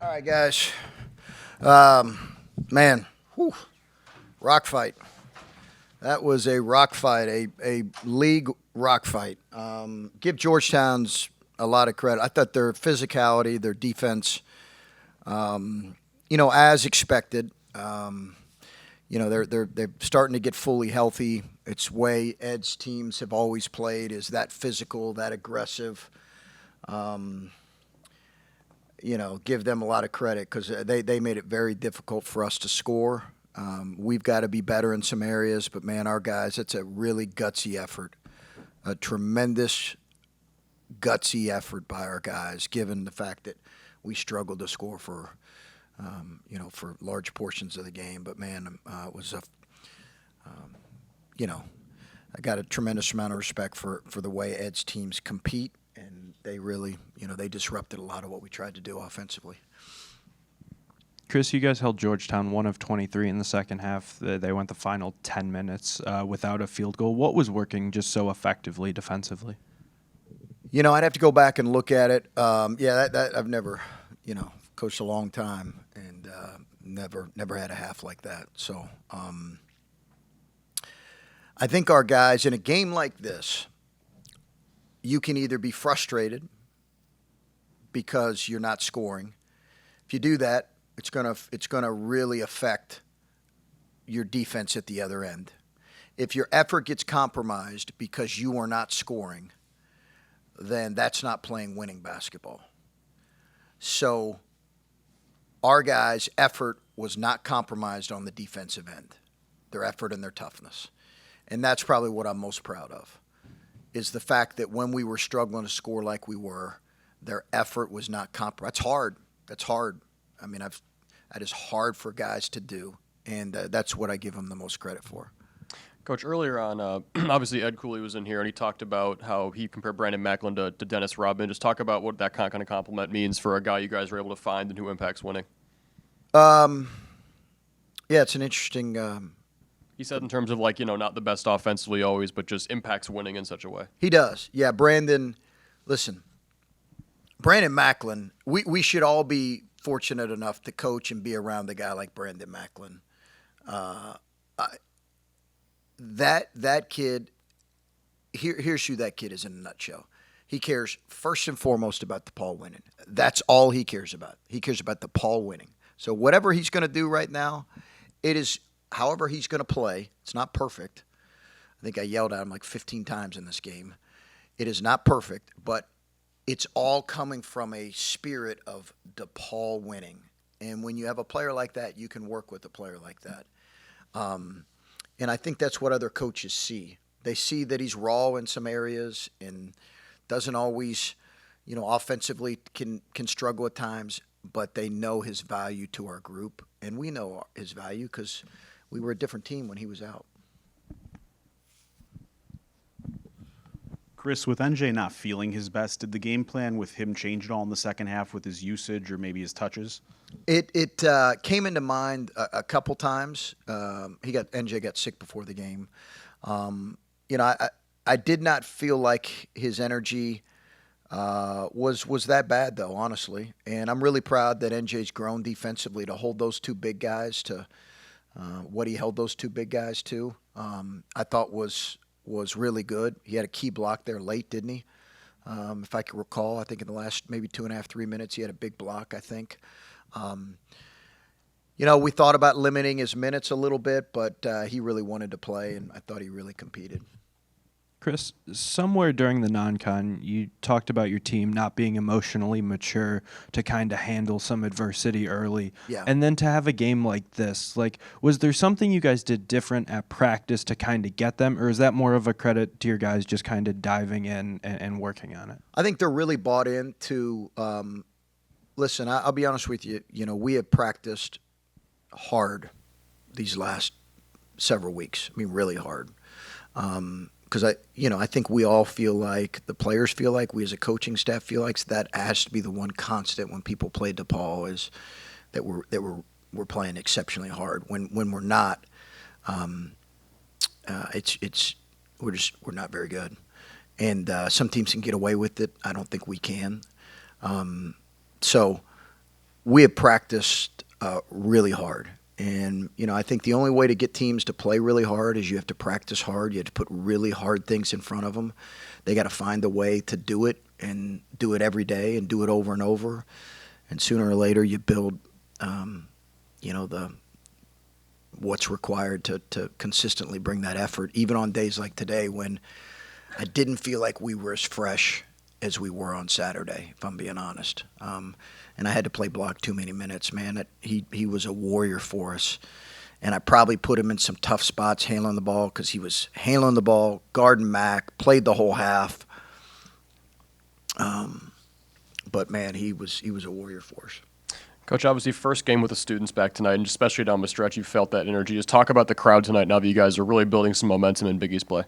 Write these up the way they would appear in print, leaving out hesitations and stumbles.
All right, guys. Man, whew, rock fight. That was a rock fight, a league rock fight. Give Georgetown's a lot of credit. I thought their physicality, their defense, as expected. They're starting to get fully healthy. It's way Ed's teams have always played, is that physical, that aggressive. Give them a lot of credit because they made it very difficult for us to score. We've got to be better in some areas, but, man, our guys, it's a really gutsy effort, a tremendous gutsy effort by our guys, given the fact that we struggled to score for large portions of the game. But, man, it was I got a tremendous amount of respect for the way Ed's teams compete. And they really, they disrupted a lot of what we tried to do offensively. Chris, you guys held Georgetown 1 of 23 in the second half. They went the final 10 minutes without a field goal. What was working just so effectively defensively? I'd have to go back and look at it. That I've never, coached a long time and never had a half like that. So I think our guys in a game like this, you can either be frustrated because you're not scoring. If you do that, it's gonna really affect your defense at the other end. If your effort gets compromised because you are not scoring, then that's not playing winning basketball. So our guys' effort was not compromised on the defensive end, their effort and their toughness. And that's probably what I'm most proud of, is the fact that when we were struggling to score like we were, their effort was not compromised. That's hard. I mean, that is hard for guys to do, and that's what I give them the most credit for. Coach, earlier on, obviously Ed Cooley was in here, and he talked about how he compared Brandon Macklin to Dennis Rodman. Just talk about what that kind of compliment means for a guy you guys were able to find and who impacts winning. It's an interesting He said in terms of, not the best offensively always, but just impacts winning in such a way. He does. Yeah, Brandon Macklin, we should all be fortunate enough to coach and be around a guy like Brandon Macklin. That kid, here's who that kid is in a nutshell. He cares first and foremost about DePaul winning. That's all he cares about. He cares about DePaul winning. So whatever he's going to do right now, it is however he's going to play. It's not perfect. I think I yelled at him like 15 times in this game. It is not perfect, but it's all coming from a spirit of DePaul winning. And when you have a player like that, you can work with a player like that. And I think that's what other coaches see. They see that he's raw in some areas and doesn't always, offensively can struggle at times, but they know his value to our group. And we know his value because we were a different team when he was out. Chris, with NJ not feeling his best, did the game plan with him change at all in the second half with his usage or maybe his touches? It came into mind a couple times. NJ got sick before the game. I did not feel like his energy was that bad, though, honestly. And I'm really proud that NJ's grown defensively to hold those two big guys to what he held those two big guys to. I thought was really good. He had a key block there late, didn't he? If I can recall, I think in the last maybe 2.5, 3 minutes, he had a big block, I think. We thought about limiting his minutes a little bit, but he really wanted to play, and I thought he really competed. Chris, somewhere during the non-con, you talked about your team not being emotionally mature to kind of handle some adversity early. Yeah. And then to have a game like this, was there something you guys did different at practice to kind of get them, or is that more of a credit to your guys just kind of diving in and working on it? I think they're really bought into listen, I'll be honest with you. We have practiced hard these last several weeks. I mean, really hard. Because I think we all feel like, the players feel like, we as a coaching staff feel like that has to be the one constant when people play DePaul, is that we're playing exceptionally hard. When we're not, we're not very good. And some teams can get away with it. I don't think we can. So we have practiced really hard. And, I think the only way to get teams to play really hard is you have to practice hard. You have to put really hard things in front of them. They got to find a way to do it and do it every day and do it over and over. And sooner or later you build, what's required to consistently bring that effort, even on days like today when I didn't feel like we were as fresh as we were on Saturday, if I'm being honest. And I had to play block too many minutes, man. He was a warrior for us. And I probably put him in some tough spots handling the ball because he was handling the ball, guarding Mac, played the whole half. But, man, he was a warrior for us. Coach, obviously, first game with the students back tonight, and especially down the stretch, you felt that energy. Just talk about the crowd tonight now that you guys are really building some momentum in Big East play.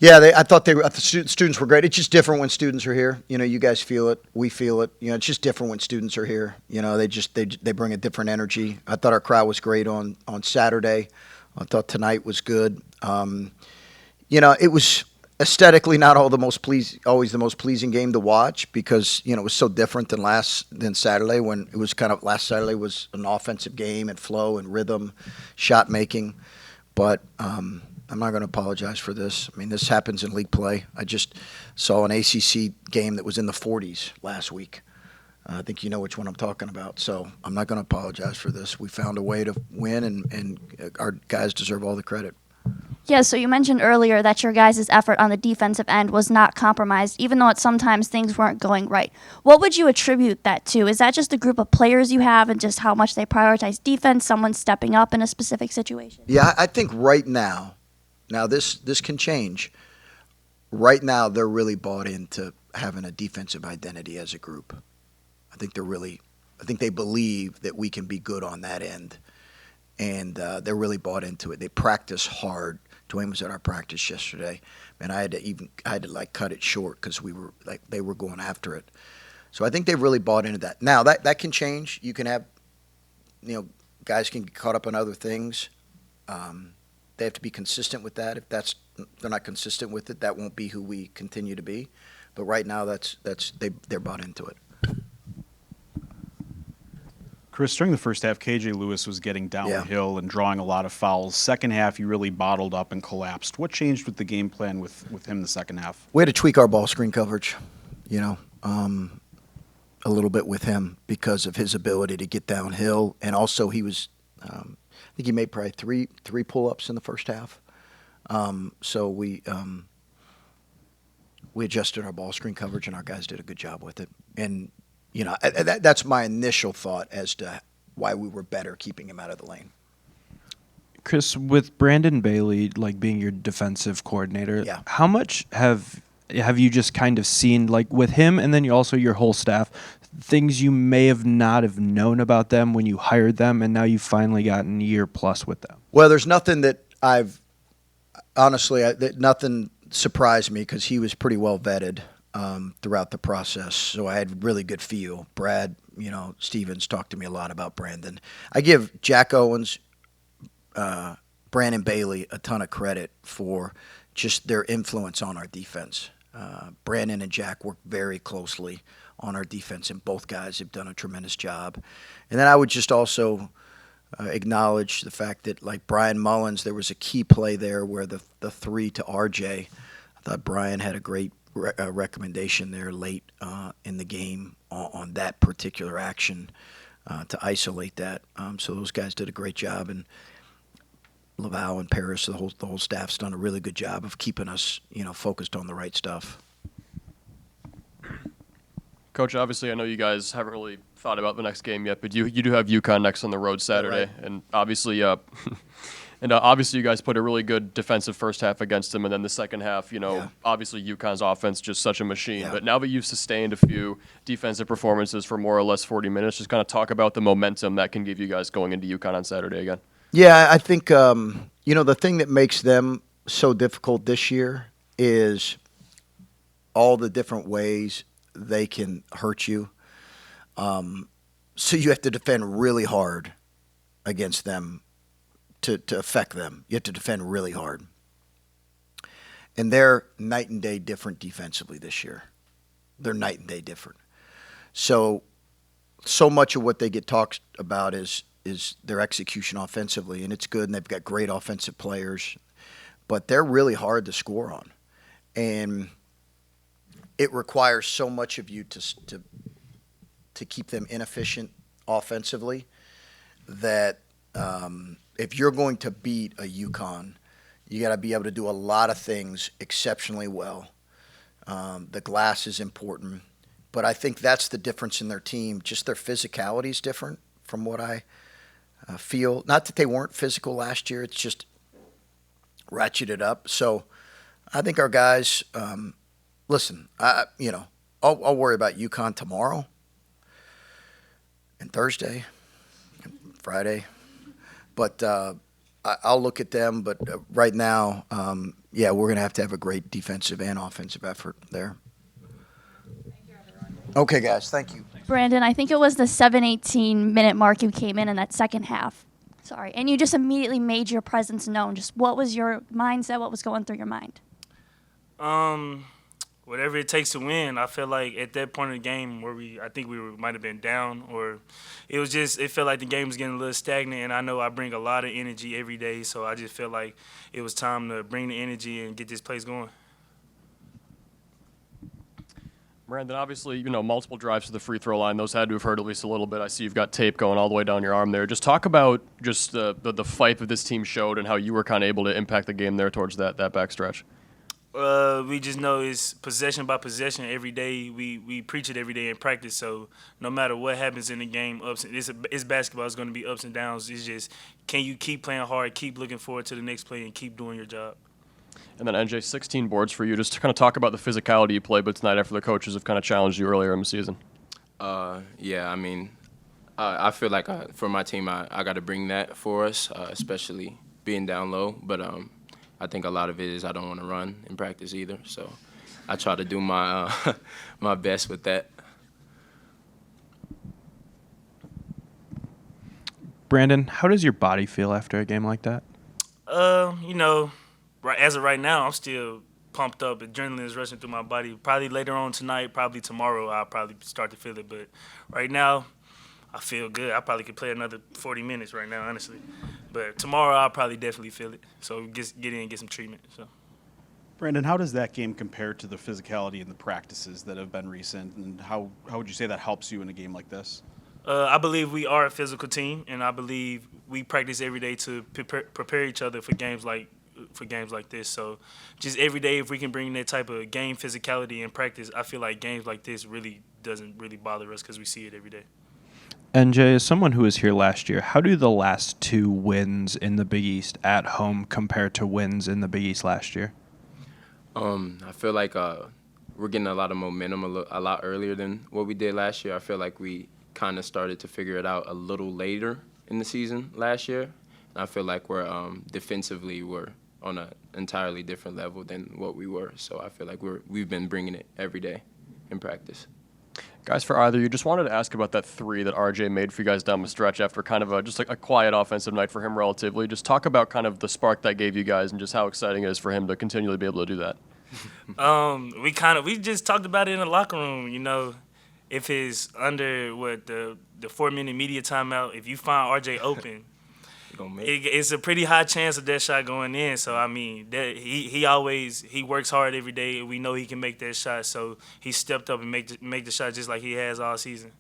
Yeah, I thought the students were great. It's just different when students are here. You guys feel it. We feel it. It's just different when students are here. They bring a different energy. I thought our crowd was great on Saturday. I thought tonight was good. It was aesthetically not always the most pleasing game to watch because it was so different than Saturday when it was last Saturday was an offensive game and flow and rhythm, shot making, but. I'm not going to apologize for this. I mean, this happens in league play. I just saw an ACC game that was in the 40s last week. I think you know which one I'm talking about. So I'm not going to apologize for this. We found a way to win, and our guys deserve all the credit. Yeah, so you mentioned earlier that your guys' effort on the defensive end was not compromised, even though sometimes things weren't going right. What would you attribute that to? Is that just a group of players you have and just how much they prioritize defense, someone stepping up in a specific situation? Yeah, I think right now this can change. Right now, they're really bought into having a defensive identity as a group. I think they believe that we can be good on that end, and they're really bought into it. They practice hard. Dwayne was at our practice yesterday, and I had to cut it short because they were going after it. So I think they've really bought into that. Now that can change. You can have, guys can get caught up in other things. They have to be consistent with that. If they're not consistent with it, that won't be who we continue to be. But right now, they're bought into it. Chris, during the first half, KJ Lewis was getting downhill and drawing a lot of fouls. Second half, you really bottled up and collapsed. What changed with the game plan with him the second half? We had to tweak our ball screen coverage, a little bit with him because of his ability to get downhill, and also he was. I think he made probably three pull-ups in the first half. So we adjusted our ball screen coverage, and our guys did a good job with it. And, that's my initial thought as to why we were better keeping him out of the lane. Chris, with Brandon Bailey being your defensive coordinator, Yeah. How much have you just kind of seen with him and then also your whole staff, things you may have not have known about them when you hired them, and now you've finally gotten a year plus with them? Well, there's nothing that nothing surprised me because he was pretty well vetted throughout the process. So I had really good feel. Brad, Stevens talked to me a lot about Brandon. I give Jack Owens, Brandon Bailey a ton of credit for just their influence on our defense. Brandon and Jack work very closely on our defense, and both guys have done a tremendous job. And then I would just also acknowledge the fact that, Brian Mullins, there was a key play there where the three to RJ, I thought Brian had a great recommendation there late in the game on that particular action to isolate that. So those guys did a great job, and Laval and Paris, the whole staff's done a really good job of keeping us, focused on the right stuff. Coach, obviously, I know you guys haven't really thought about the next game yet, but you do have UConn next on the road Saturday, right. and obviously, obviously, you guys put a really good defensive first half against them, and then the second half, obviously, UConn's offense just such a machine. Yeah. But now that you've sustained a few defensive performances for more or less 40 minutes, just kind of talk about the momentum that can give you guys going into UConn on Saturday again. Yeah, I think the thing that makes them so difficult this year is all the different ways they can hurt you. So you have to defend really hard against them to affect them. You have to defend really hard. And they're night and day different defensively this year. They're night and day different. So so much of what they get talked about is their execution offensively, and it's good, and they've got great offensive players, but they're really hard to score on, and it requires so much of you to keep them inefficient offensively that if you're going to beat a UConn, you got to be able to do a lot of things exceptionally well. The glass is important, but I think that's the difference in their team. Just their physicality is different from what I feel. Not that they weren't physical last year, it's just ratcheted up. So I think our guys, listen, I'll worry about UConn tomorrow and Thursday and Friday, but I'll look at them. But right now, we're going to have a great defensive and offensive effort there. Okay, guys, thank you. Brandon, I think it was the 7:18-minute mark you came in that second half. Sorry. And you just immediately made your presence known. Just what was your mindset? What was going through your mind? Whatever it takes to win. I feel like at that point in the game where I think we might have been down, or it felt like the game was getting a little stagnant, and I know I bring a lot of energy every day, so I just felt like it was time to bring the energy and get this place going. Brandon, obviously, multiple drives to the free throw line. Those had to have hurt at least a little bit. I see you've got tape going all the way down your arm there. Just talk about just the fight that this team showed and how you were kind of able to impact the game there towards that backstretch. We just know it's possession by possession every day. We preach it every day in practice. So no matter what happens in the game, it's basketball. It's going to be ups and downs. It's just, can you keep playing hard, keep looking forward to the next play, and keep doing your job. And then, NJ, 16 boards for you. Just to kind of talk about the physicality you played but tonight after the coaches have kind of challenged you earlier in the season. I feel like for my team, I got to bring that for us, especially being down low. But I think a lot of it is I don't want to run in practice either. So I try to do my my best with that. Brandon, how does your body feel after a game like that? As of right now, I'm still pumped up. Adrenaline is rushing through my body. Probably later on tonight, probably tomorrow, I'll probably start to feel it. But right now, I feel good. I probably could play another 40 minutes right now, honestly. But tomorrow, I'll probably definitely feel it. So get in and get some treatment. So, Brandon, how does that game compare to the physicality in the practices that have been recent, and how would you say that helps you in a game like this? I believe we are a physical team, and I believe we practice every day to prepare each other for games like this. So just every day, if we can bring that type of game physicality in practice, I feel like games like this really doesn't really bother us because we see it every day. NJ, as someone who was here last year, how do the last two wins in the Big East at home compare to wins in the Big East last year? I feel like we're getting a lot of momentum a lot earlier than what we did last year. I feel like we kind of started to figure it out a little later in the season last year. And I feel like we're defensively we're on an entirely different level than what we were. So I feel like we've been bringing it every day in practice. Guys, for either of you, just wanted to ask about that three that RJ made for you guys down the stretch after kind of a quiet offensive night for him relatively. Just talk about kind of the spark that gave you guys and just how exciting it is for him to continually be able to do that. We just talked about it in the locker room. If it's under the 4-minute media timeout, if you find RJ open, it's a pretty high chance of that shot going in. So I mean, he works hard every day, and we know he can make that shot. So he stepped up and make the shot just like he has all season.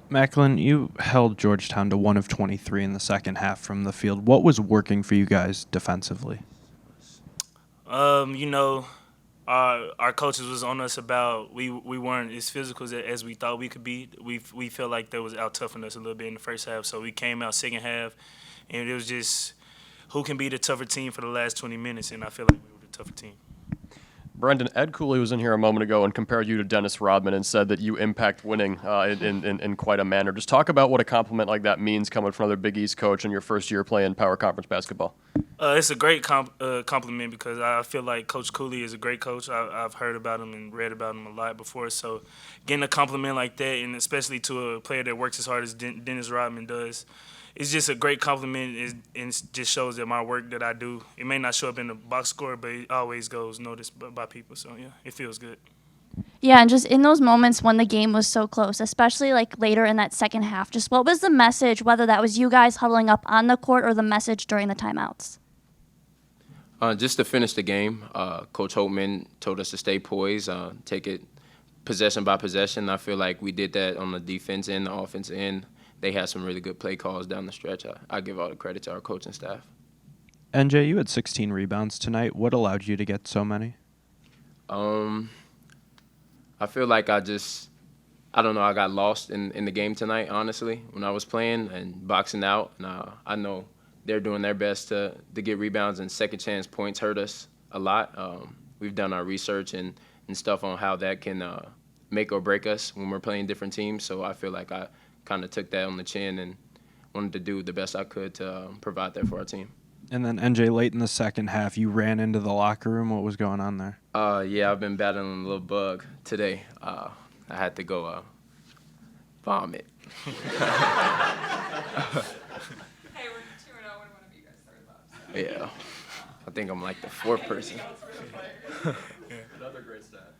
Macklin, you held Georgetown to 1 of 23 in the second half from the field. What was working for you guys defensively? Our coaches was on us about we weren't as physical as we thought we could be. We felt like they was out toughing us a little bit in the first half, so we came out second half, and it was just who can be the tougher team for the last 20 minutes, and I feel like we were the tougher team. Brendan, Ed Cooley was in here a moment ago and compared you to Dennis Rodman and said that you impact winning in quite a manner. Just talk about what a compliment like that means coming from another Big East coach in your first year playing Power Conference basketball. It's a great compliment because I feel like Coach Cooley is a great coach. I've heard about him and read about him a lot before. So getting a compliment like that, and especially to a player that works as hard as Dennis Rodman does, it's just a great compliment, and it just shows that my work that I do, it may not show up in the box score, but it always goes noticed by people. So, yeah, it feels good. Yeah, and just in those moments when the game was so close, especially like later in that second half, just what was the message, whether that was you guys huddling up on the court or the message during the timeouts? Just to finish the game, Coach Holtmann told us to stay poised, take it possession by possession. I feel like we did that on the defense end, the offense end. They had some really good play calls down the stretch. I give all the credit to our coaching staff. NJ, you had 16 rebounds tonight. What allowed you to get so many? I feel like I don't know, I got lost in the game tonight, honestly, when I was playing and boxing out. And I know they're doing their best to get rebounds, and second chance points hurt us a lot. We've done our research and stuff on how that can make or break us when we're playing different teams. So I feel like I kind of took that on the chin and wanted to do the best I could to provide that for our team. And then NJ, late in the second half, you ran into the locker room. What was going on there? Yeah, I've been battling a little bug today. I had to go vomit. Hey, we're 2-0 when one of you guys started last. Yeah, I think I'm like the fourth person. Another great stat.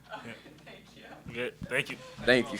Good. Thank you. Thank you.